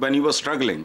when he was struggling,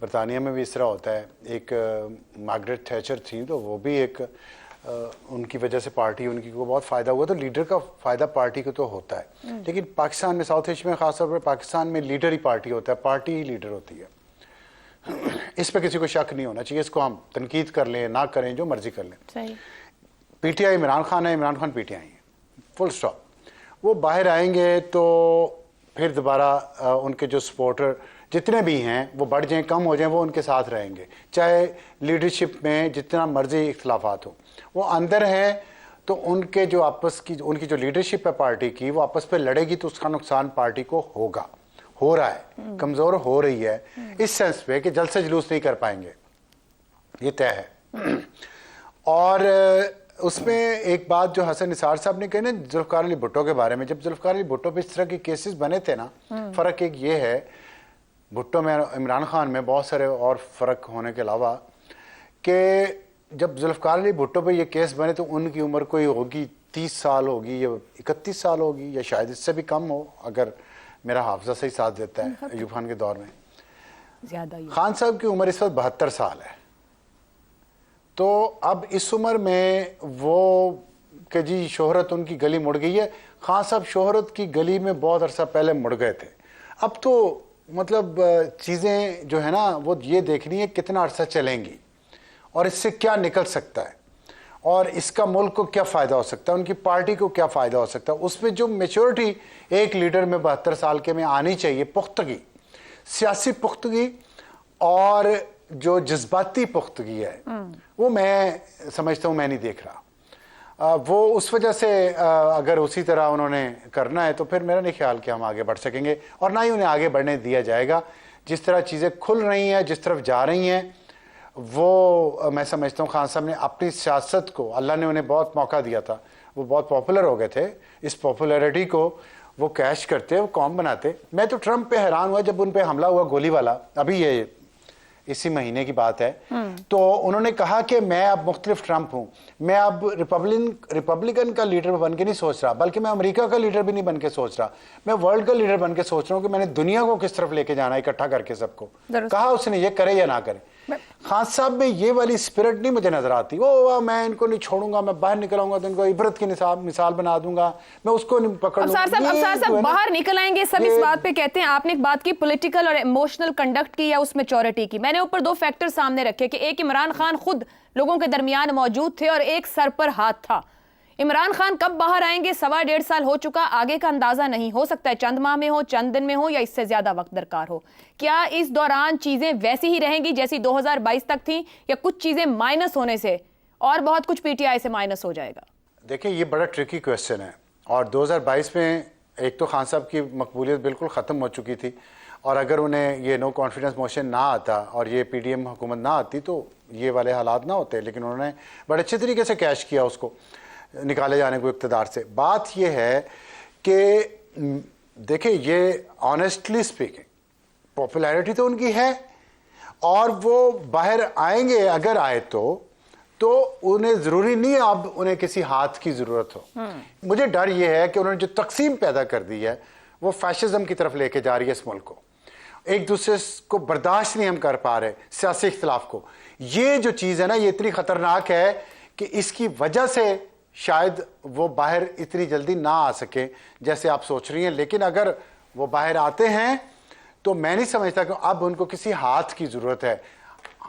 برطانیہ میں بھی اس طرح ہوتا ہے. ایک مارگریٹ تھیچر تھیں تو وہ بھی ایک ان کی وجہ سے پارٹی ان کی کو بہت فائدہ ہوا, تو لیڈر کا فائدہ پارٹی کو تو ہوتا ہے. لیکن پاکستان میں, ساؤتھ ایشیا میں خاص طور پر پاکستان میں لیڈر ہی پارٹی ہوتا ہے, پارٹی ہی لیڈر ہوتی ہے. اس پہ کسی کو شک نہیں ہونا چاہیے. اس کو ہم تنقید کر لیں نہ کریں, جو مرضی کر لیں. P T I Imran Khan ہے, Imran Khan P T I ہے, فل اسٹاپ. وہ باہر آئیں گے تو پھر دوبارہ ان کے جو سپورٹر جتنے بھی ہیں وہ بڑھ جائیں کم ہو جائیں, وہ ان کے ساتھ رہیں گے, چاہے لیڈرشپ میں جتنا مرضی اختلافات ہو. وہ اندر ہیں تو ان کے جو آپس کی ان کی جو لیڈرشپ ہے پارٹی کی, وہ آپس پہ لڑے گی تو اس کا نقصان پارٹی کو ہوگا, ہو رہا ہے, کمزور ہو رہی ہے اس سینس پہ کہ جلد سے جلوس نہیں کر پائیں گے, یہ طے ہے. اور اس میں ایک بات جو حسن نثار صاحب نے کہی نا ذوالفقار علی بھٹو کے بارے میں, جب ذوالفقار علی بھٹو پہ اس طرح کے کیسز بنے تھے نا, فرق ایک یہ ہے بھٹو میں عمران خان میں بہت سارے اور فرق ہونے کے علاوہ کہ جب ذوالفقار علی بھٹو پہ یہ کیس بنے تو ان کی عمر کوئی ہوگی 30 سال ہوگی یا 31 سال ہوگی یا شاید اس سے بھی کم ہو, اگر میرا حافظہ صحیح ساتھ دیتا ہے. ایوب خان کے دور میں زیادہ خان صاحب کی عمر اس وقت 72 سال ہے. تو اب اس عمر میں وہ کہ جی شہرت ان کی گلی مڑ گئی ہے. خان صاحب شہرت کی گلی میں بہت عرصہ پہلے مڑ گئے تھے. اب تو مطلب چیزیں جو ہے نا وہ یہ دیکھنی ہے کتنا عرصہ چلیں گی اور اس سے کیا نکل سکتا ہے اور اس کا ملک کو کیا فائدہ ہو سکتا ہے, ان کی پارٹی کو کیا فائدہ ہو سکتا ہے. اس میں جو میچورٹی ایک لیڈر میں 72 سال کے میں آنی چاہیے, پختگی, سیاسی پختگی اور جو جذباتی پختگی ہے, وہ میں سمجھتا ہوں میں نہیں دیکھ رہا. وہ اس وجہ سے اگر اسی طرح انہوں نے کرنا ہے تو پھر میرا نہیں خیال کہ ہم آگے بڑھ سکیں گے, اور نہ ہی انہیں آگے بڑھنے دیا جائے گا. جس طرح چیزیں کھل رہی ہیں, جس طرف جا رہی ہیں, وہ میں سمجھتا ہوں خان صاحب نے اپنی سیاست کو, اللہ نے انہیں بہت موقع دیا تھا, وہ بہت پاپولر ہو گئے تھے, اس پاپولیرٹی کو وہ کیش کرتے, وہ قوم بناتے. میں تو ٹرمپ پہ حیران ہوا جب ان پہ حملہ ہوا گولی والا, ابھی یہ اسی مہینے کی بات ہے. تو انہوں نے کہا کہ میں اب مختلف ٹرمپ ہوں, میں اب ریپبلکن کا لیڈر بن کے نہیں سوچ رہا, بلکہ میں امریکہ کا لیڈر بھی نہیں بن کے سوچ رہا, میں ورلڈ کا لیڈر بن کے سوچ رہا ہوں کہ میں نے دنیا کو کس طرف لے کے جانا ہے اکٹھا کر کے سب کو. کہا اس نے یہ کرے یا نہ کرے. خان صاحب میں یہ والی اسپرٹ نہیں مجھے نظر آتی. وہ میں ان کو نہیں چھوڑوں گا, میں باہر نکل آؤں گا تو ان کو عبرت کی مثال بنا دوں گا, میں اس کو نہیں پکڑ لوں گا. افسار صاحب باہر نکل آئیں گے سب اس بات پہ کہتے ہیں. آپ نے ایک بات کی پولیٹیکل اور ایموشنل کنڈکٹ کی یا اس میچورٹی کی. میں نے اوپر 2 فیکٹر سامنے رکھے کہ ایک عمران خان خود لوگوں کے درمیان موجود تھے اور ایک سر پر ہاتھ تھا. عمران خان کب باہر آئیں گے 1.5 سال ہو چکا, آگے کا اندازہ نہیں. ہو سکتا ہے چند ماہ میں ہو, چند دن میں ہو, یا اس سے زیادہ وقت درکار ہو. کیا اس دوران چیزیں ویسی ہی رہیں گی جیسی 2022 تک تھیں, یا کچھ چیزیں مائنس ہونے سے اور بہت کچھ پی ٹی آئی سے مائنس ہو جائے گا؟ دیکھیں یہ بڑا ٹرکی کویسچن ہے, اور 2022 میں ایک تو خان صاحب کی مقبولیت بالکل ختم ہو چکی تھی, اور اگر انہیں یہ نو کانفیڈنس موشن نہ آتا اور یہ پی ڈی ایم حکومت نہ آتی تو یہ والے حالات نہ ہوتے. لیکن انہوں نے بڑے اچھے طریقے سے کیش کیا اس کو نکالے جانے کو اقتدار سے. بات یہ ہے کہ دیکھیں یہ آنیسٹلی اسپیکنگ پاپولیرٹی تو ان کی ہے, اور وہ باہر آئیں گے اگر آئے تو انہیں ضروری نہیں ہے اب انہیں کسی ہاتھ کی ضرورت ہو. مجھے ڈر یہ ہے کہ انہوں نے جو تقسیم پیدا کر دی ہے وہ فیشزم کی طرف لے کے جا رہی ہے اس ملک کو. ایک دوسرے کو برداشت نہیں ہم کر پا رہے, سیاسی اختلاف کو. یہ جو چیز ہے نا یہ اتنی خطرناک ہے کہ اس کی وجہ سے شاید وہ باہر اتنی جلدی نہ آ سکے جیسے آپ سوچ رہی ہیں. لیکن اگر وہ باہر آتے ہیں تو میں نہیں سمجھتا کہ اب ان کو کسی ہاتھ کی ضرورت ہے.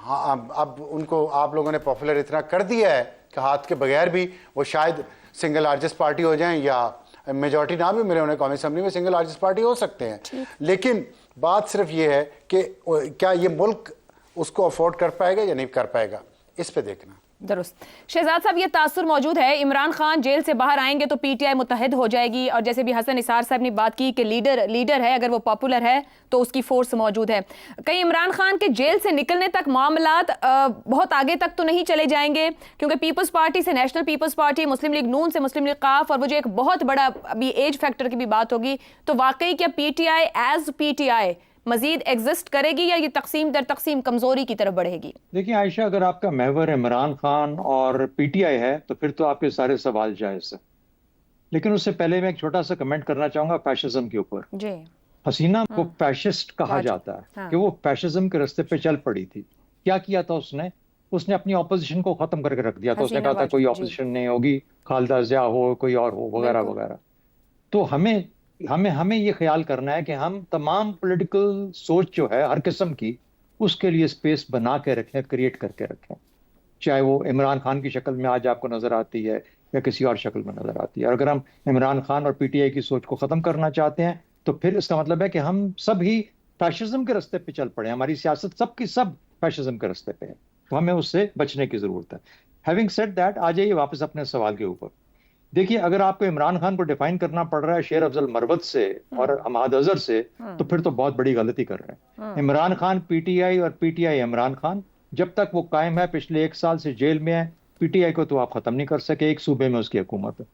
ہاں اب ان کو آپ لوگوں نے پاپولر اتنا کر دیا ہے کہ ہاتھ کے بغیر بھی وہ شاید سنگل لارجسٹ پارٹی ہو جائیں, یا میجورٹی نہ بھی ملے انہیں قومی اسمبلی میں, سنگل لارجسٹ پارٹی ہو سکتے ہیں. لیکن بات صرف یہ ہے کہ کیا یہ ملک اس کو افورڈ کر پائے گا یا نہیں کر پائے گا, اس پہ دیکھنا. درست. شہزاد صاحب یہ تاثر موجود ہے, عمران خان جیل سے باہر آئیں گے تو پی ٹی آئی متحد ہو جائے گی, اور جیسے بھی حسن نثار صاحب نے بات کی کہ لیڈر ہے, اگر وہ پاپولر ہے تو اس کی فورس موجود ہے. کہیں عمران خان کے جیل سے نکلنے تک معاملات بہت آگے تک تو نہیں چلے جائیں گے, کیونکہ پیپلز پارٹی سے نیشنل پیپلز پارٹی, مسلم لیگ نون سے مسلم لیگ قاف, اور وہ جو ایک بہت بڑا ابھی ایج فیکٹر کی بھی بات ہوگی, تو واقعی کیا پی T I as P T آئی مزید ایگزسٹ کرے گی یا یہ تقسیم در تقسیم کمزوری کی طرف بڑھے گی؟ دیکھیں عائشہ, اگر آپ کا محور عمران خان اور پی ٹی آئی ہے تو پھر تو آپ کے سارے سوال جائز ہیں. لیکن اس سے پہلے میں ایک چھوٹا سا کمنٹ کرنا چاہوں گا فیشزم کے اوپر. جی. حسینہ کو فیشسٹ کہا جاتا ہے کہ وہ فیشزم کے راستے پہ چل پڑی تھی. کیا کیا تھا اس نے اپنی اپوزیشن کو ختم کر کے رکھ دیا تھا. اس نے کہا تھا کوئی اپوزیشن نہیں ہوگی, خالدہ ضیاء ہو, کوئی اور ہو, وغیرہ وغیرہ. تو ہمیں یہ خیال کرنا ہے کہ ہم تمام پولیٹیکل سوچ جو ہے ہر قسم کی, اس کے لیے اسپیس بنا کے رکھیں, کریٹ کر کے رکھیں, چاہے وہ عمران خان کی شکل میں آج آپ کو نظر آتی ہے یا کسی اور شکل میں نظر آتی ہے. اور اگر ہم عمران خان اور پی ٹی آئی کی سوچ کو ختم کرنا چاہتے ہیں تو پھر اس کا مطلب ہے کہ ہم سب ہی فیشزم کے راستے پہ چل پڑے. ہماری سیاست سب کی سب فیشزم کے راستے پہ ہے, تو ہمیں اس سے بچنے کی ضرورت ہے. ہیونگ سیڈ دیٹ, آ جائیے واپس اپنے سوال کے اوپر. دیکھیے, اگر آپ کو عمران خان کو ڈیفائن کرنا پڑ رہا ہے شیر افضل مروت سے اور حماد اظہر سے, تو پھر تو بہت بڑی غلطی کر رہے ہیں. Imran Khan P T I اور P T I Imran Khan, جب تک وہ قائم ہے, پچھلے 1 سال سے جیل میں ہے. پی ٹی آئی کو تو آپ ختم نہیں کر سکے, ایک صوبے میں اس کی حکومت ہے.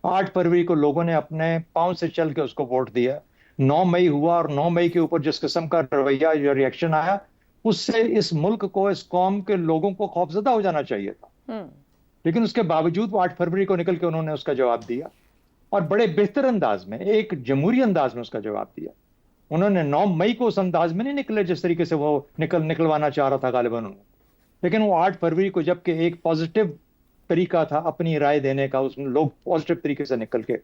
8 فروری کو لوگوں نے اپنے پاؤں سے چل کے اس کو ووٹ دیا. 9 مئی ہوا, اور 9 مئی کے اوپر جس قسم کا رویہ یا ریئیکشن آیا, اس سے اس ملک کو, اس قوم کے لوگوں کو خوفزدہ ہو جانا چاہیے تھا. لیکن اس کے باوجود وہ 8 فروری کو نکل کے انہوں نے اس کا جواب دیا, اور بڑے بہتر انداز میں, ایک جمہوری انداز میں اس کا جواب دیا. انہوں نے 9 مئی کو اس انداز میں نہیں نکلے جس طریقے سے وہ نکلوانا چاہ رہا تھا غالباً انہوں نے, لیکن وہ 8 فروری کو, جبکہ ایک پازیٹیو طریقہ تھا اپنی رائے دینے کا, اس میں لوگ پازیٹیو طریقے سے نکل کے,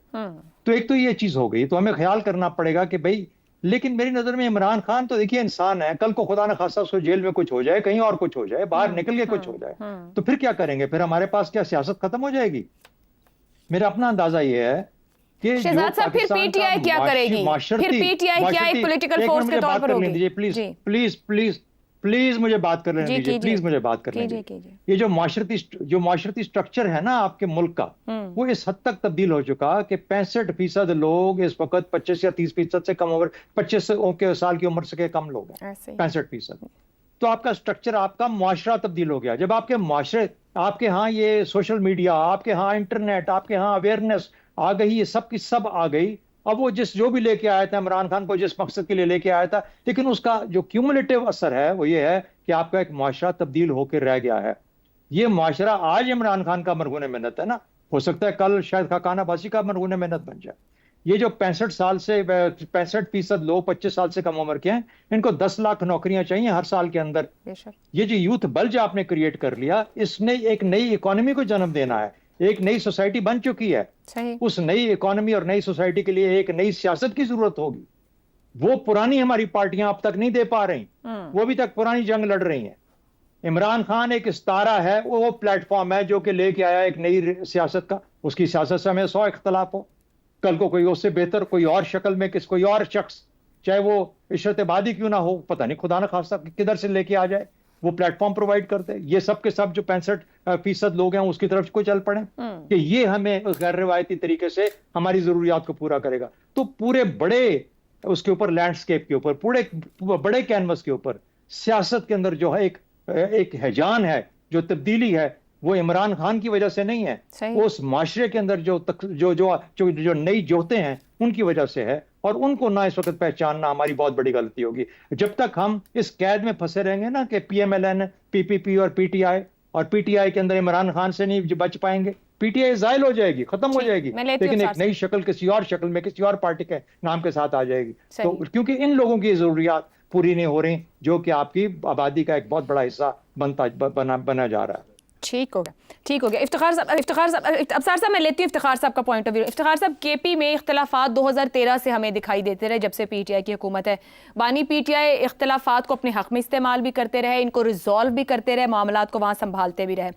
تو ایک تو یہ چیز ہو گئی. تو ہمیں خیال کرنا پڑے گا کہ بھئی, لیکن میری نظر میں عمران خان تو دیکھیے انسان ہے, کل کو خدا نہ خواستہ اس کو جیل میں کچھ ہو جائے, کہیں اور کچھ ہو جائے, باہر نکل کے کچھ ہو جائے, تو پھر کیا کریں گے؟ پھر ہمارے پاس کیا سیاست ختم ہو جائے گی؟ میرا اپنا اندازہ یہ ہے کہ شہزاد صاحب, پھر پی ٹی آئی کیا کرے گی؟ پھر پی ٹی آئی کیا ایک پولیٹیکل فورس کے طور پر ہوگی؟ پلیز مجھے بات کر لینے دیجیے, پلیز مجھے بات کر لینے دیجیے. یہ جو معاشرتی سٹرکچر ہے نا آپ کے ملک کا, وہ اس حد تک تبدیل ہو چکا کہ 65% لوگ اس وقت 25 یا 30% سے کم عمر, 25 سال کی عمر سے کم لوگ ہیں, 65%. تو آپ کا سٹرکچر, آپ کا معاشرہ تبدیل ہو گیا. جب آپ کے معاشرے, آپ کے ہاں یہ سوشل میڈیا, آپ کے ہاں انٹرنیٹ, آپ کے ہاں اویئرنیس آ گئی, یہ سب کی سب آ گئی. اب وہ جو بھی لے کے آیا تھا عمران خان کو, جس مقصد کے لیے لے کے آیا تھا, لیکن اس کا جو کیومولیٹو اثر ہے وہ یہ ہے کہ آپ کا ایک معاشرہ تبدیل ہو کے رہ گیا ہے. یہ معاشرہ آج عمران خان کا مرہون محنت ہے نا, ہو سکتا ہے کل شاید خاقان عباسی کا مرہون محنت بن جائے. یہ جو 65% لوگ 25 سال سے کم عمر کے ہیں, ان کو 10 لاکھ نوکریاں چاہیے ہر سال کے اندر. یہ جو یوتھ بلج آپ نے کریٹ کر لیا, اس نے ایک نئی اکانومی کو جنم دینا ہے. ایک نئی سوسائٹی بن چکی ہے. اس نئی اکانومی اور نئی سوسائٹی کے لیے ایک نئی سیاست کی ضرورت ہوگی. وہ پرانی ہماری پارٹیاں اب تک نہیں دے پا رہی, وہ بھی تک پرانی جنگ لڑ رہی ہیں. عمران خان ایک استارہ ہے, وہ پلیٹ فارم ہے جو کہ لے کے آیا ایک نئی سیاست کا. اس کی سیاست سے ہمیں 100 اختلاف ہو, کل کو کوئی اس سے بہتر, کوئی اور شکل میں, کوئی اور شخص, چاہے وہ عشرت آبادی کیوں نہ ہو, پتہ نہیں خدا نہ خواستہ کدھر سے لے کے آ جائے, وہ پلیٹ فارم پرووائڈ کرتے. یہ سب کے سب جو 65% لوگ ہیں اس کی طرف کو چل پڑیں کہ یہ ہمیں غیر روایتی طریقے سے ہماری ضروریات کو پورا کرے گا. تو پورے بڑے اس کے اوپر, لینڈسکیپ کے اوپر, پورے بڑے کینوس کے اوپر سیاست کے اندر جو ہے ایک ہیجان ہے, جو تبدیلی ہے, وہ عمران خان کی وجہ سے نہیں ہے, وہ اس معاشرے کے اندر جو نئی جوہتیں ہیں ان کی وجہ سے ہے. اور ان کو نہ اس وقت پہچاننا ہماری بہت بڑی غلطی ہوگی. جب تک ہم اس قید میں پھنسے رہیں گے نا کہ پی ایم ایل این, پی پی پی اور پی ٹی آئی کے اندر عمران خان سے نہیں بچ پائیں گے, پی ٹی آئی زائل ہو جائے گی, ختم ہو جائے گی, لیکن ایک نئی شکل کسی اور شکل میں, کسی اور پارٹی کے نام کے ساتھ آ جائے گی. تو کیونکہ ان لوگوں کی ضروریات پوری نہیں ہو رہی جو کہ آپ کی آبادی کا ایک بہت بڑا حصہ بنا جا رہا ہے. ٹھیک ہو گیا. افتخار صاحب ابصار صاحب, میں لیتی ہوں افتخار صاحب کا پوائنٹ آف ویو. افتخار صاحب, کے پی میں اختلافات 2013 سے ہمیں دکھائی دیتے رہے جب سے پی ٹی آئی کی حکومت ہے. بانی پی ٹی آئی اختلافات کو اپنے حق میں استعمال بھی کرتے رہے, ان کو ریزالو بھی کرتے رہے, معاملات کو وہاں سنبھالتے بھی رہے.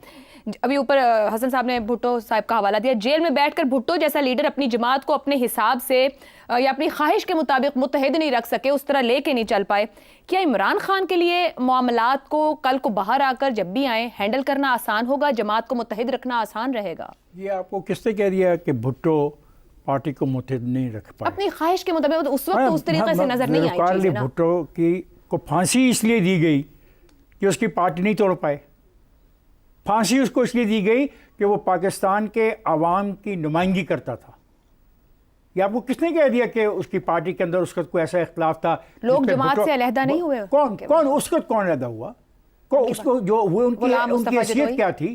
ابھی اوپر حسن صاحب نے بھٹو صاحب کا حوالہ دیا, جیل میں بیٹھ کر بھٹو جیسا لیڈر اپنی جماعت کو اپنے حساب سے یا اپنی خواہش کے مطابق متحد نہیں رکھ سکے, اس طرح لے کے نہیں چل پائے. کیا عمران خان کے لیے معاملات کو کل کو باہر آ کر جب بھی آئیں ہینڈل کرنا آسان ہوگا, جماعت کو متحد رکھنا آسان رہے گا؟ یہ آپ کو کس نے کہہ دیا کہ بھٹو پارٹی کو متحد نہیں رکھ پائے؟ اپنی خواہش کے مطابق اس وقت اس طریقے سے نظر نہیں آئی چیزیں نا. بھٹو کو پھانسی اس لیے دی گئی کہ اس کی پارٹی نہیں توڑ پائے. پھانسی اس کو اس لیے دی گئی کہ وہ پاکستان کے عوام کی نمائندگی کرتا تھا. یہ آپ کو کس نے کہہ دیا کہ اس کی پارٹی کے اندر اس کا کوئی ایسا اختلاف تھا؟ لوگ جماعت سے علیحدہ نہیں ہوئے. کون اس وقت کون علیحدہ ہوا؟ اس کو جو ان کی حیثیت کیا تھی؟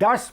10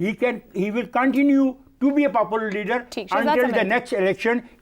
he will continue to be a popular leader until the next election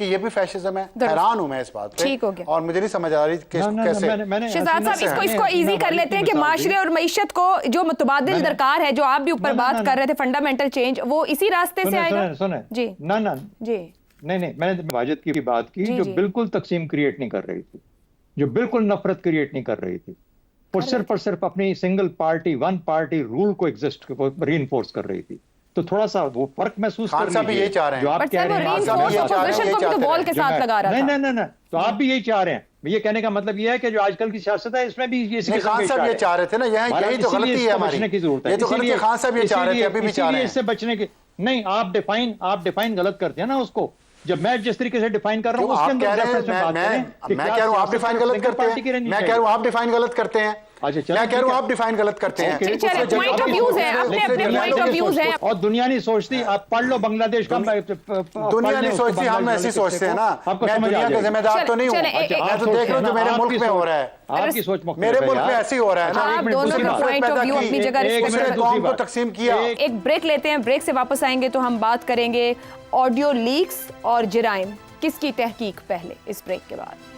کہ یہ بھی فیشزم ہے. حیران ہوں میں اس بات پہ, ٹھیک ہو گیا, اور مجھے نہیں سمجھ آ رہی کیسے. شہزاد صاحب اس کو ایزی کر لیتے ہیں کہ معاشرے اور معیشت کو جو متبادل درکار ہے, جو آپ بھی اوپر بات کر رہے تھے, فنڈامنٹل چینج, وہ اسی راستے سے آئے گا. جی جی نہیں, میں نے واجد کی بات کی جو بالکل تقسیم کریٹ نہیں کر رہی تھی, جو بالکل نفرت کریٹ نہیں کر رہی تھی, وہ صرف اور صرف اپنی single party one party rule کو ایگزسٹ ری انفورس کر رہی تھی. تو تھوڑا سا وہ فرق محسوس کر لیجیے جو آپ کہہ رہے ہیں. نہیں, تو آپ بھی یہی چاہ رہے ہیں. یہ کہنے کا مطلب یہ ہے کہ جو آج کل کی سیاست ہے اس میں بھی خان صاحب یہ چاہ رہے تھے نا, یہی تو غلطی ہے ہماری. بچنے کی ضرورت ہے. یہ تو غلطی خان صاحب یہ چاہ رہے تھے, ابھی بھی چاہ رہے ہیں. اس سے بچنے کی نہیں, آپ ڈیفائن غلط کرتے ہیں نا اس کو. جب میں جس طریقے سے ڈیفائن کر رہا ہوں اس کے اندر میں کہہ رہا ہوں آپ ڈیفائن غلط کرتے ہیں. میں کہہ رہا ہوں آپ ڈیفائن غلط کرتے ہیں. میں کہہ رہا ہوں آپ ڈیفائن غلط کرتے ہیں. اور دنیا نہیں سوچتی, آپ پڑھ لو بنگلہ دیش کا. دنیا نہیں سوچتی, ہم ایسے سوچتے ہیں نا. میں دنیا کا ذمہ دار تو نہیں ہوں, میں تو دیکھ رہا ہوں جو میرے ملک میں ہو رہا ہے. آپ کی سوچ مختلف میرے ملک میں ایسے ہی ہو رہا ہے نا. آپ دونوں کا پوائنٹ آف ویو اپنی جگہ دوسرے قوم کو تقسیم کیا. ایک بریک لیتے ہیں, بریک سے واپس آئیں گے تو ہم بات کریں گے آڈیو لیکس اور جرائم کس کی تحقیق پہلے, اس بریک کے بعد.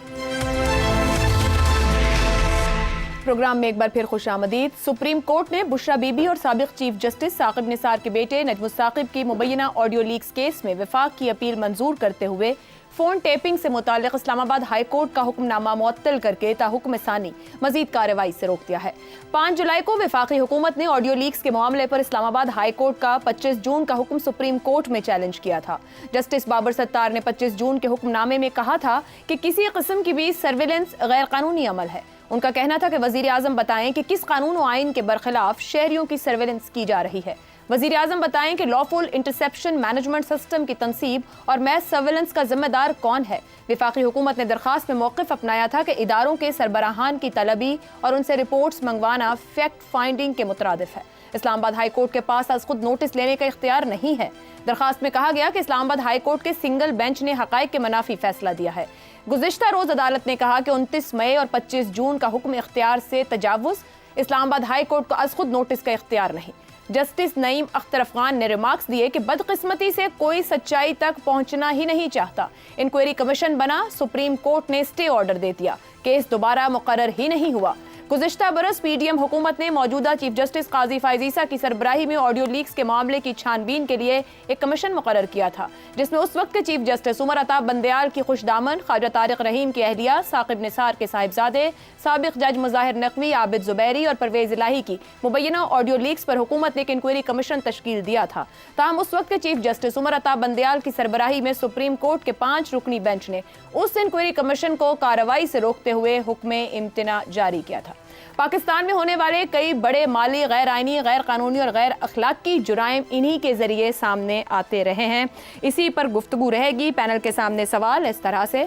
پروگرام میں ایک بار پھر خوش آمدید. سپریم کورٹ نے بشرا بی بی اور سابق چیف جسٹس ثاقب نثار کے بیٹے نجم الثاقب کی مبینہ آڈیو لیکس کیس میں وفاق کی اپیل منظور کرتے ہوئے فون ٹیپنگ سے متعلق اسلام آباد ہائی کورٹ کا حکم نامہ معطل کر کے تا حکم ثانی مزید کارروائی سے روک دیا ہے. 5 جولائی کو وفاقی حکومت نے آڈیو لیکس کے معاملے پر اسلام آباد ہائی کورٹ کا 25 جون کا حکم سپریم کورٹ میں چیلنج کیا تھا. جسٹس بابر ستار نے 25 جون کے حکم نامے میں کہا تھا کہ کسی قسم کی بھی سرویلنس غیر قانونی عمل ہے. ان کا کہنا تھا کہ وزیر اعظم بتائیں کہ کس قانون و آئین کے برخلاف شہریوں کی سرویلنس کی جا رہی ہے. وزیر اعظم بتائیں کہ لافل انٹرسیپشن مینجمنٹ سسٹم کی تنصیب اور میس سرویلنس کا ذمہ دار کون ہے. وفاقی حکومت نے درخواست میں موقف اپنایا تھا کہ اداروں کے سربراہان کی طلبی اور ان سے رپورٹس منگوانا فیکٹ فائنڈنگ کے مترادف ہے. اسلام آباد ہائی کورٹ کے پاس از خود نوٹس لینے کا اختیار نہیں ہے. درخواست میں کہا گیا کہ اسلام آباد ہائی کورٹ کے سنگل بینچ نے حقائق کے منافی فیصلہ دیا ہے. گزشتہ روز عدالت نے کہا کہ 29 مئی اور 25 جون کا حکم اختیار سے تجاوز, اسلام آباد ہائی کورٹ کو از خود نوٹس کا اختیار نہیں. جسٹس نعیم اختر افغان نے ریمارکس دیے کہ بدقسمتی سے کوئی سچائی تک پہنچنا ہی نہیں چاہتا. انکوائری کمیشن بنا, سپریم کورٹ نے اسٹے آرڈر دے دیا, کیس دوبارہ مقرر ہی نہیں ہوا. گزشتہ برس پی ڈی ایم حکومت نے موجودہ چیف جسٹس قاضی فائز عیسیٰ کی سربراہی میں آڈیو لیکس کے معاملے کی چھان بین کے لیے ایک کمیشن مقرر کیا تھا, جس میں اس وقت کے چیف جسٹس عمر عطا بندیال کی خوش دامن, خواجہ طارق رحیم کی اہلیہ, ثاقب نثار کے صاحبزادے, سابق جج مظاہر نقوی, عابد زبیری اور پرویز الہی کی مبینہ آڈیو لیکس پر حکومت نے ایک انکوائری کمیشن تشکیل دیا تھا. تاہم اس وقت کے چیف جسٹس عمر عطا بندیال کی سربراہی میں سپریم کورٹ کے 5 رکنی بینچ نے اس انکوائری کمیشن کو کارروائی سے روکتے ہوئے حکم امتناع جاری کیا تھا. پاکستان میں ہونے والے کئی بڑے مالی, غیر آئینی, غیر قانونی اور غیر اخلاقی جرائم انہی کے ذریعے سامنے آتے رہے ہیں. اسی پر گفتگو رہے گی. پینل کے سامنے سوال اس طرح سے,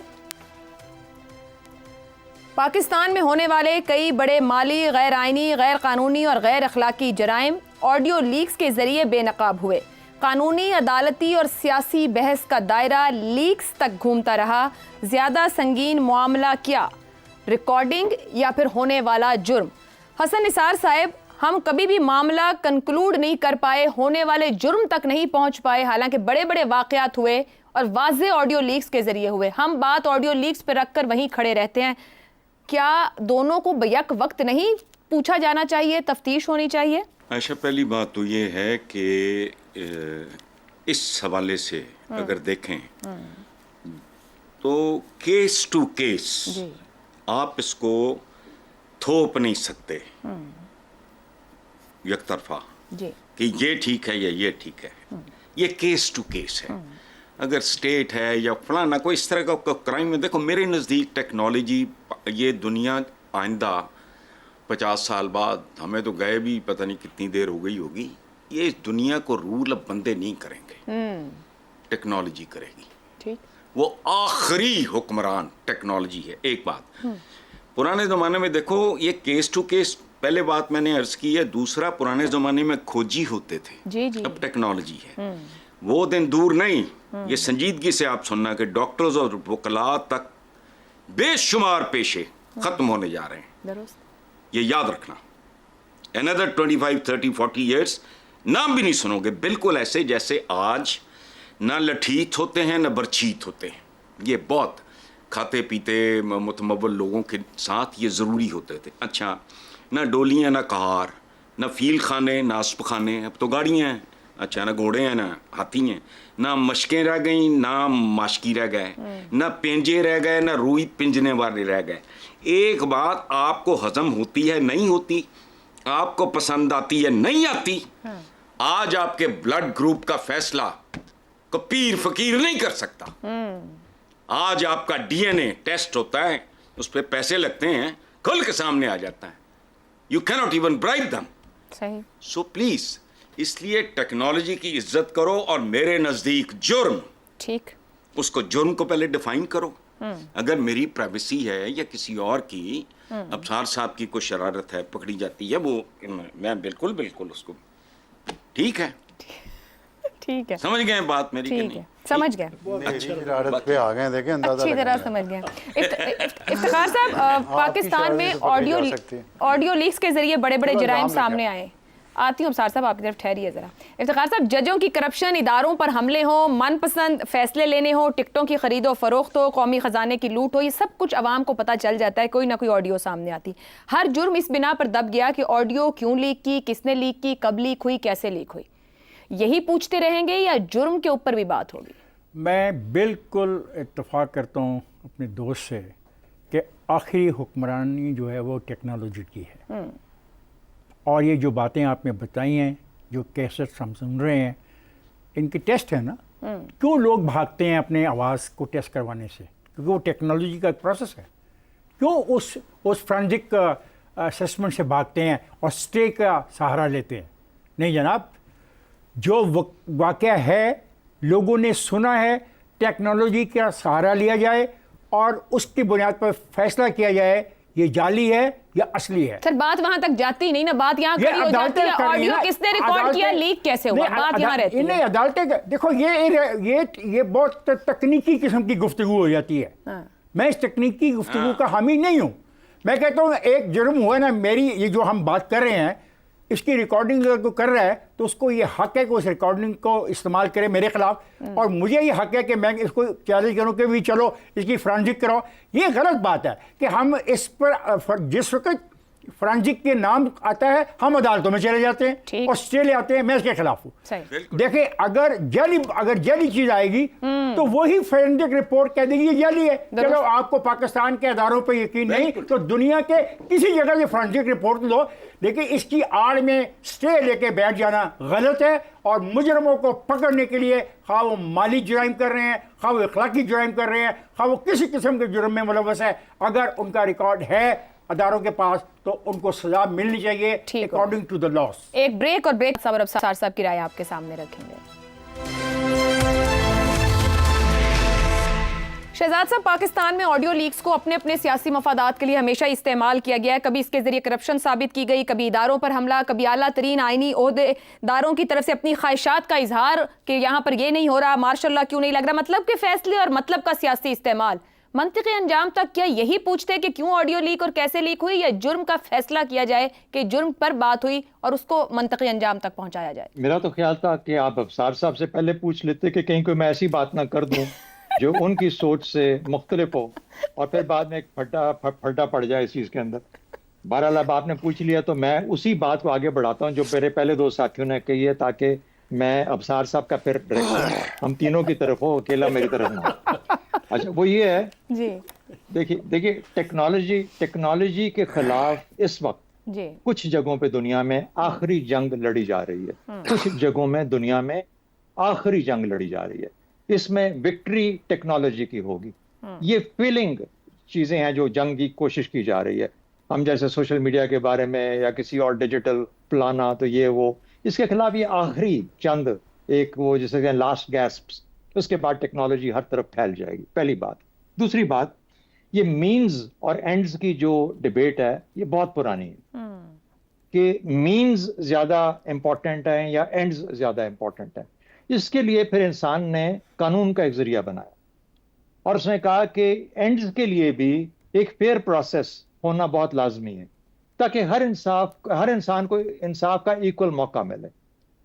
پاکستان میں ہونے والے کئی بڑے مالی, غیر آئینی, غیر قانونی اور غیر اخلاقی جرائم آڈیو لیکس کے ذریعے بے نقاب ہوئے. قانونی, عدالتی اور سیاسی بحث کا دائرہ لیکس تک گھومتا رہا. زیادہ سنگین معاملہ کیا, ریکارڈنگ یا پھر ہونے والا جرم؟ حسن نثار صاحب, ہم کبھی بھی معاملہ کنکلوڈ نہیں کر پائے, ہونے والے جرم تک نہیں پہنچ پائے, حالانکہ بڑے بڑے واقعات ہوئے اور واضح آڈیو لیکس کے ذریعے ہوئے. ہم بات آڈیو لیکس پہ رکھ کر وہیں کھڑے رہتے ہیں. کیا دونوں کو بیک وقت نہیں پوچھا جانا چاہیے, تفتیش ہونی چاہیے؟ عائشہ, پہلی بات تو یہ ہے کہ اس حوالے سے اگر دیکھیں تو کیس ٹو کیس آپ اس کو تھوپ نہیں سکتے یک طرفہ کہ یہ ٹھیک ہے یا یہ ٹھیک ہے. یہ کیس ٹو کیس ہے. اگر اسٹیٹ ہے یا فلانا کوئی اس طرح کا کرائم میں, دیکھو میرے نزدیک ٹیکنالوجی, یہ دنیا آئندہ 50 سال بعد, ہمیں تو گئے بھی پتہ نہیں کتنی دیر ہو گئی ہوگی, یہ دنیا کو رول اب بندے نہیں کریں گے, ٹیکنالوجی کرے گی. وہ آخری حکمران ٹیکنالوجی ہے. ایک بات, پرانے زمانے میں دیکھو یہ کیس ٹو کیس, پہلے بات میں نے عرض کی ہے. دوسرا, پرانے زمانے میں کھوجی ہوتے تھے, اب ٹیکنالوجی ہے. وہ دن دور نہیں, یہ سنجیدگی سے آپ سننا کہ ڈاکٹرز اور وکلاء تک بے شمار پیشے ختم ہونے جا رہے ہیں. یہ یاد رکھنا, another 25, 30, 40 years نام بھی نہیں سنو گے بالکل ایسے جیسے آج نہ لٹھیت ہوتے ہیں نہ برچیت ہوتے ہیں. یہ بہت کھاتے پیتے متمول لوگوں کے ساتھ یہ ضروری ہوتے تھے. اچھا نہ ڈولیاں نہ کہار نہ فیل خانے نہ اسپ خانے, اب تو گاڑیاں ہیں. اچھا نہ گھوڑے ہیں نہ ہاتھی ہیں, نہ مشقیں رہ گئیں نہ ماشکی رہ گئے, نہ پینجے رہ گئے نہ روئی پنجنے والے رہ گئے. ایک بات آپ کو ہضم ہوتی ہے نہیں ہوتی, آپ کو پسند آتی ہے نہیں آتی, آج آپ کے بلڈ گروپ کا فیصلہ کو پیر فقیر نہیں کر سکتا. آج آپ کا ڈی این اے ٹیسٹ ہوتا ہے, اس پہ پیسے لگتے ہیں, کھل کے سامنے آ جاتا ہے. یو کی ناٹ ایون برائب دم. صحیح. سو پلیز اس لیے ٹیکنالوجی کی عزت کرو, اور میرے نزدیک جرم, ٹھیک, اس کو جرم کو پہلے ڈیفائن کرو. اگر میری پرائیویسی ہے یا کسی اور کی, ابصار صاحب کی کوئی شرارت ہے پکڑی جاتی ہے, وہ میں بالکل اس کو ٹھیک ہے, ٹھیک ہے, سمجھ گئے بات میری کہ ٹھیک نہیں؟ ہے, سمجھ گئے, شرارت پہ آ گئے, دیکھیں اندازہ اچھی طرح سمجھ گئے. افتخار صاحب, پاکستان میں آڈیو لیکس کے ذریعے بڑے بڑے جرائم سامنے آئے. آتی ہوں ابصار صاحب آپ کی طرف, ٹھہریے ذرا. افتخار صاحب, ججوں کی کرپشن, اداروں پر حملے ہوں, من پسند فیصلے لینے ہوں, ٹکٹوں کی خرید و فروخت ہو, قومی خزانے کی لوٹ ہو, یہ سب کچھ عوام کو پتہ چل جاتا ہے, کوئی نہ کوئی آڈیو سامنے آتی. ہر جرم اس بنا پر دب گیا کہ آڈیو کیوں لیک کی, کس نے لیک کی, کب لیک ہوئی, کیسے لیک ہوئی. یہی پوچھتے رہیں گے یا جرم کے اوپر بھی بات ہوگی؟ میں بالکل اتفاق کرتا ہوں اپنے دوست سے کہ آخری حکمرانی جو ہے وہ ٹیکنالوجی کی ہے. اور یہ جو باتیں آپ نے بتائی ہیں, جو کیسٹ ہم سن رہے ہیں, ان کے ٹیسٹ ہیں نا. کیوں لوگ بھاگتے ہیں اپنے آواز کو ٹیسٹ کروانے سے؟ کیونکہ وہ ٹیکنالوجی کا ایک پروسیس ہے. کیوں اس فرانزک اسسمنٹ سے بھاگتے ہیں اور اسٹے کا سہارا لیتے ہیں؟ نہیں جناب, جو واقعہ ہے لوگوں نے سنا ہے, ٹیکنالوجی کا سہارا لیا جائے اور اس کی بنیاد پر فیصلہ کیا جائے یہ جعلی ہے یا اصلی ہے. سر بات وہاں تک جاتی نہیں نا, بات یہاں کھڑی ہو جاتی ہے. آڈیو کس نے ریکارڈ کیا, لیک کیسے ہوا, بات یہاں رہتی ہے. نہیں, عدالتیں دیکھو, یہ بہت تکنیکی قسم کی گفتگو ہو جاتی ہے. میں اس تکنیکی گفتگو کا حامی نہیں ہوں. میں کہتا ہوں ایک جرم ہوا نا, میری یہ جو ہم بات کر رہے ہیں اس کی ریکارڈنگ اگر کوئی کر رہا ہے تو اس کو یہ حق ہے کہ اس ریکارڈنگ کو استعمال کرے میرے خلاف, اور مجھے یہ حق ہے کہ میں اس کو چیلنج کروں کہ بھی چلو اس کی فرانزک کراؤ. یہ غلط بات ہے کہ ہم اس پر جس وقت فرانزک کے نام آتا ہے ہم عدالتوں میں چلے جاتے ہیں اور اسٹے لے آتے ہیں. میں اس کے خلاف ہوں. دیکھیں, اگر جعلی چیز آئے گی تو وہی فرانزک رپورٹ کہہ دے گی یہ جعلی ہے. چلو آپ کو پاکستان کے اداروں پہ یقین نہیں تو دنیا کے کسی جگہ سے فرانزک رپورٹ لو, لیکن اس کی آڑ میں اسٹے لے کے بیٹھ جانا غلط ہے. اور مجرموں کو پکڑنے کے لیے, خواہ وہ مالی جرائم کر رہے ہیں, خواہ وہ اخلاقی جرائم کر رہے ہیں, خواہ وہ کسی قسم کے جرم میں ملوث ہے, اگر ان کا ریکارڈ ہے اداروں کے پاس تو ان کو سزا ملنی چاہیے اکارڈنگ ٹو دا لاس. ایک بریک, اور بریک صبر ابصار صاحب کی رائے آپ کے سامنے رکھیں گے. شہزاد صاحد, پاکستان میں آڈیو لیکس کو اپنے اپنے سیاسی مفادات کے لیے ہمیشہ استعمال کیا گیا ہے. کبھی اس کے ذریعے کرپشن ثابت کی گئی, کبھی اداروں پر حملہ, کبھی اعلیٰ ترین آئینی عہدے داروں کی طرف سے اپنی خواہشات کا اظہار کہ یہاں پر یہ نہیں ہو رہا, ماشاء اللہ کیوں نہیں لگ رہا, مطلب کے فیصلے اور مطلب کا سیاسی استعمال. منطقی انجام تک کیا یہی پوچھتے کہ کیوں آڈیو لیک اور کیسے لیک ہوئی, یا جرم کا فیصلہ کیا جائے کہ جرم پر بات ہوئی اور اس کو منطقی انجام تک پہنچایا جائے؟ میرا تو خیال تھا کہ آپ ابصار صاحب سے پہلے پوچھ لیتے کہ کہیں کوئی میں ایسی بات نہ کر دوں جو ان کی سوچ سے مختلف ہو اور پھر بعد میں ایک پھڈا پڑ جائے اس چیز کے اندر. بہرحال اب آپ نے پوچھ لیا تو میں اسی بات کو آگے بڑھاتا ہوں جو میرے پہلے دو ساتھیوں نے کہی ہے, تاکہ میں ابصار صاحب کا پھر ہم تینوں کی طرف ہو, اکیلا میری طرف نہ. اچھا, وہ یہ ہے جی, دیکھیے ٹیکنالوجی کے خلاف اس وقت جی, کچھ جگہوں پہ دنیا میں آخری جنگ لڑی جا رہی ہے. کچھ جگہوں میں دنیا میں آخری جنگ لڑی جا رہی ہے. اس میں وکٹری ٹیکنالوجی کی ہوگی. یہ فیلنگ چیزیں ہیں جو جنگ کی کوشش کی جا رہی ہے. ہم جیسے سوشل میڈیا کے بارے میں یا کسی اور ڈیجیٹل پلانا, تو یہ وہ اس کے خلاف یہ آخری چند ایک وہ جیسے کہ لاسٹ گیسپس, اس کے بعد ٹیکنالوجی ہر طرف پھیل جائے گی. پہلی بات. دوسری بات, یہ مینز اور اینڈز کی جو ڈیبیٹ ہے یہ بہت پرانی ہے کہ مینز زیادہ امپورٹنٹ ہیں یا اینڈز زیادہ امپورٹنٹ ہیں. اس کے لیے پھر انسان نے قانون کا ایک ذریعہ بنایا اور اس نے کہا کہ اینڈز کے لیے بھی ایک فیئر پروسیس ہونا بہت لازمی ہے تاکہ ہر انسان کو انصاف کا ایکول موقع ملے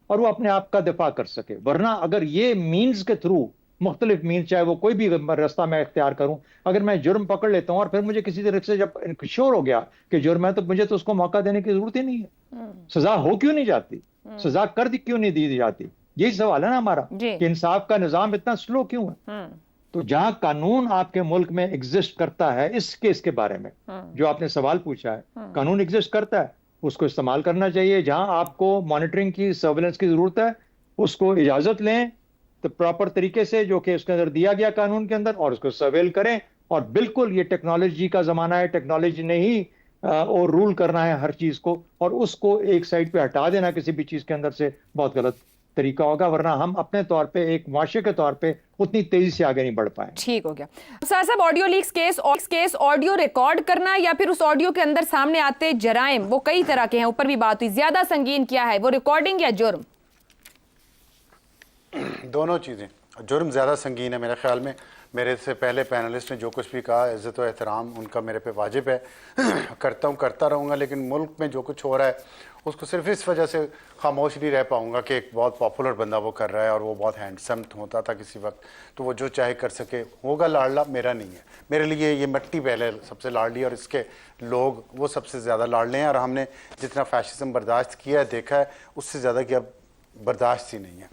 اور وہ اپنے آپ کا دفاع کر سکے. ورنہ اگر یہ مینز کے تھرو مختلف مین، چاہے وہ کوئی بھی راستہ میں اختیار کروں، اگر میں جرم پکڑ لیتا ہوں اور پھر مجھے کسی طریقے سے جب شور ہو گیا کہ جرم ہے، تو مجھے تو اس کو موقع دینے کی ضرورت ہی نہیں ہے. سزا ہو کیوں نہیں جاتی؟ سزا کیوں نہیں دی جاتی؟ یہی سوال ہے نا ہمارا کہ انصاف کا نظام اتنا سلو کیوں ہے؟ تو جہاں قانون آپ کے ملک میں ایگزسٹ کرتا ہے، اس کیس کے بارے میں جو آپ نے سوال پوچھا ہے، قانون ایگزسٹ کرتا ہے، اس کو استعمال کرنا چاہیے. جہاں آپ کو مانیٹرنگ کی، سرویلنس کی ضرورت ہے، اس کو اجازت لیں تو پراپر طریقے سے جو کہ اس کے اندر دیا گیا قانون کے اندر، اور اس کو سرویل کریں. اور بالکل یہ ٹیکنالوجی کا زمانہ ہے، ٹیکنالوجی نے ہی اور رول کرنا ہے ہر چیز کو، اور اس کو ایک سائڈ پہ ہٹا دینا کسی بھی چیز کے اندر سے بہت غلط طریقہ ہوگا، ورنہ ہم اپنے طور پہ ایک معاشرے کے طور پہ اتنی تیزی سے آگے نہیں بڑھ پائیں. ٹھیک ہو گیا. افسر صاحب، audio leaks case audio record کرنا یا پھر اس آڈیو کے اندر سامنے آتے جرائم، وہ کئی طرح کے ہیں، اوپر بھی بات ہوئی، زیادہ سنگین کیا ہے، وہ ریکارڈنگ یا جرم؟ دونوں چیزیں. جرم زیادہ سنگین ہے میرے خیال میں. میرے سے پہلے پینلسٹ نے جو کچھ بھی کہا، عزت و احترام ان کا میرے پہ واجب ہے، کرتا رہوں گا. لیکن ملک میں جو کچھ ہو رہا ہے اس کو صرف اس وجہ سے خاموش نہیں رہ پاؤں گا کہ ایک بہت پاپولر بندہ وہ کر رہا ہے اور وہ بہت ہینڈسم ہوتا تھا کسی وقت، تو وہ جو چاہے کر سکے. ہوگا لاڑلا، میرا نہیں ہے. میرے لیے یہ مٹی پہلے سب سے لاڑلی، اور اس کے لوگ وہ سب سے زیادہ لاڑلے ہیں. اور ہم نے جتنا فیشزم برداشت کیا ہے، دیکھا ہے، اس سے زیادہ کہ اب برداشت ہی نہیں ہے.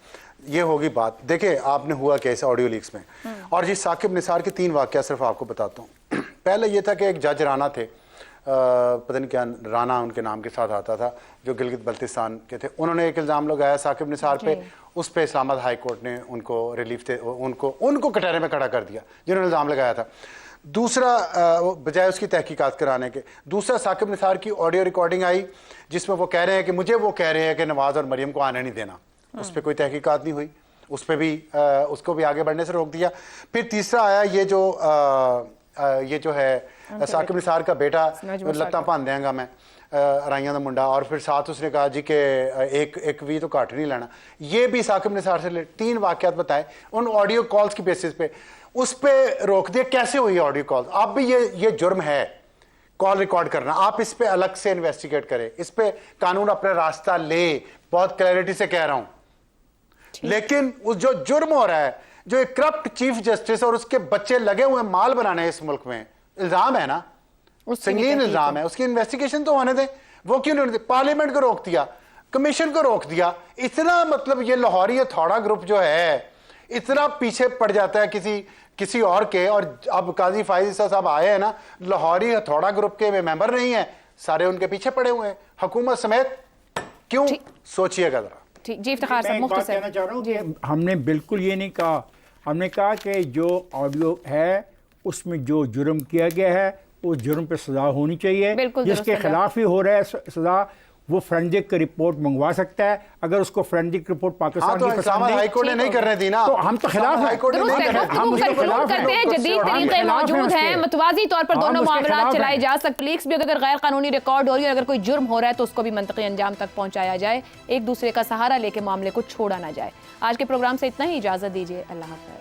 یہ ہوگی بات. دیکھیں آپ نے ہوا کیسے آڈیو لیکس میں. اور یہ ثاقب نثار کے 3 واقعہ صرف آپ کو بتاتا ہوں. پہلے یہ تھا کہ ایک جج رانا تھے، پتہ نہیں کیا رانا ان کے نام کے ساتھ آتا تھا، جو گلگت بلتستان کے تھے. انہوں نے ایک الزام لگایا ثاقب نثار پہ. اس پہ اسلام آباد ہائی کورٹ نے ان کو ریلیف دے، ان کو کٹہرے میں کھڑا کر دیا جنہوں نے الزام لگایا تھا. دوسرا، بجائے اس کی تحقیقات کرانے کے، دوسرا ثاقب نثار کی آڈیو ریکارڈنگ آئی جس میں وہ کہہ رہے ہیں کہ مجھے وہ کہہ رہے ہیں کہ نواز اور مریم کو آنے نہیں دینا. اس پہ کوئی تحقیقات نہیں ہوئی، اس پہ بھی اس کو بھی آگے بڑھنے سے روک دیا. پھر تیسرا آیا یہ جو ہے ثاقب نثار کا بیٹا لتاں پان دیاں گا میں رائیاں دا منڈا، اور پھر ساتھ اس نے کہا جی کہ ایک بھی تو کاٹ نہیں لینا. یہ بھی ثاقب نثار سے 3 واقعات بتائے ان آڈیو کالز کی بیسس پہ. اس پہ روک دیا. کیسے ہوئی آڈیو کال؟ آپ بھی یہ جرم ہے کال ریکارڈ کرنا. آپ اس پہ الگ سے انویسٹیگیٹ کریں، اس پہ قانون اپنا راستہ لے. بہت کلیئرٹی سے کہہ رہا ہوں. لیکن جو جرم ہو رہا ہے، جو ایک کرپٹ چیف جسٹس اور اس کے بچے لگے ہوئے مال بنانے اس ملک میں، الزام ہے نا، سنگین الزام ہے. اس کی انویسٹیگیشن تو ہونے دیں. وہ کیوں نہیں ہونے دیں؟ پارلیمنٹ کو روک دیا، کمیشن کو روک دیا. اتنا مطلب یہ لاہوری ہتھوڑا گروپ جو ہے اتنا پیچھے پڑ جاتا ہے کسی اور کے. اور اب قاضی فائز عیسیٰ صاحب آئے ہیں نا، لاہوری ہتھوڑا گروپ کے ممبر نہیں ہیں، سارے ان کے پیچھے پڑے ہوئے ہیں، حکومت سمیت. کیوں؟ سوچئے گا ذرا. جی افتخار صاحب، میں بات کہنا چاہ رہا ہوں کہ ہم نے بالکل یہ نہیں کہا. ہم نے کہا کہ جو آڈیو ہے اس میں جو جرم کیا گیا ہے اس جرم پہ سزا ہونی چاہیے. جس کے خلاف ہی ہو رہا ہے سزا، وہ فرینزک رپورٹ منگوا سکتا ہے. اگر اس کو فرینزک رپورٹ پاکستان کی پسند نہیں، ہائی کورٹ نے نہیں کرنے دی نا، تو ہم تو خلاف ہیں. ہم کرتے ہیں. جدید طریقے موجود ہیں، متوازی طور پر دونوں معاملات چلائے جا سکتے. لیکس بھی اگر غیر قانونی ریکارڈ ہو رہی ہے، اگر کوئی جرم ہو رہا ہے تو اس کو بھی منطقی انجام تک پہنچایا جائے، ایک دوسرے کا سہارا لے کے معاملے کو چھوڑا نہ جائے. آج کے پروگرام سے اتنا ہی. اجازت دیجیے. اللہ حافظ.